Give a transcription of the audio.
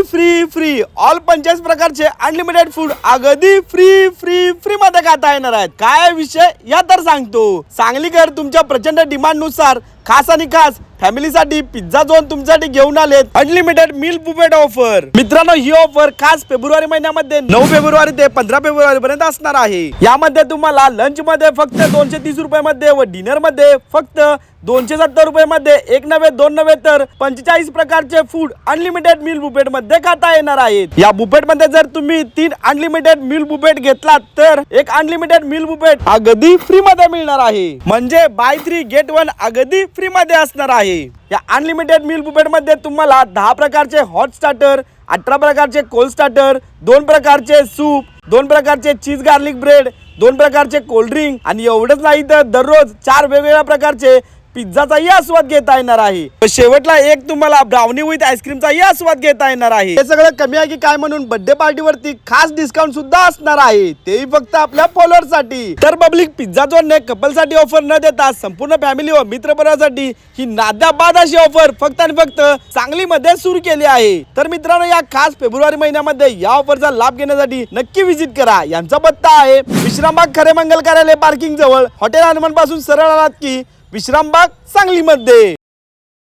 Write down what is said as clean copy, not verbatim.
Free free all 45 प्रकारचे unlimited food अगदी free free free मध्ये खाता येणार आहेत। काय विषय या तर सांगतो। सांगलीकर तुमच्या प्रचंड डिमांड नुसार खास आणि खास फॅमिलीसाठी पिझ्झा झोन तुमच्यासाठी घेऊन आलेत अनलिमिटेड मील बुफेट ऑफर। मित्रांनो, ही ऑफर खास फेब्रुवारी महिन्यामध्ये 9 फेब्रुवारी ते 15 फेब्रुवारी पर्यंत असणार आहे। यामध्ये तुम्हाला लंच मध्ये फक्त 230 रुपये मध्ये व डिनर मध्ये फक्त 270 रुपये मध्ये एक नव्हे दोन नव्हे तर 45 प्रकारचे फूड अनलिमिटेड मील बुफेट मध्ये खाता येणार आहेत। या बुफेट मध्ये जर तुम्ही 3 अनलिमिटेड मील बुफेट घेतलात तर एक अनलिमिटेड मील बुफेट अगदी फ्री मध्ये मिळणार आहे। म्हणजे बाय 3 गेट 1 अगदी फ्री मध्ये असणार आहे। या अनलिमिटेड मील बुफेट मध्ये तुम्हाला 10 प्रकारचे हॉट स्टार्टर, 18 प्रकारचे कोल्ड स्टार्टर, 2 प्रकारचे सूप, 2 प्रकारचे चीज गार्लिक ब्रेड, 2 प्रकारचे कोल्ड ड्रिंक आणि एवढंच नाही तर दररोज 4 वेगवेगळ्या प्रकारचे पिझ्झाचाही आस्वाद घेता येणार आहे। शेवटला एक तुम्हाला ब्राउनी विथ आईस्क्रीमचाही आस्वाद घेता येणार आहे। हे सगळं कमी आहे की काय म्हणून बर्थडे पार्टी वरती खास डिस्काउंट सुद्धा असणार आहे, तेही फक्त आपल्या फॉलोअर्स साठी। तर पब्लिक पिझ्झा झोनने कपल साठी ऑफर न देता संपूर्ण फॅमिली व मित्रपरिवारासाठी ही नाद्याबाद अशी ऑफर फक्त आणि फक्त सांगलीमध्ये सुरू केली आहे। तर मित्रांनो, या खास फेब्रुवारी महिन्यामध्ये या ऑफरचा लाभ घेण्यासाठी नक्की विजिट करा। यांचा पत्ता आहे विश्रामबाग खरे मंगल कार्यालय पार्किंग जवळ हॉटेल हनुमान पासून सरळ आलात की विश्रामबाग सांगलीमध्ये।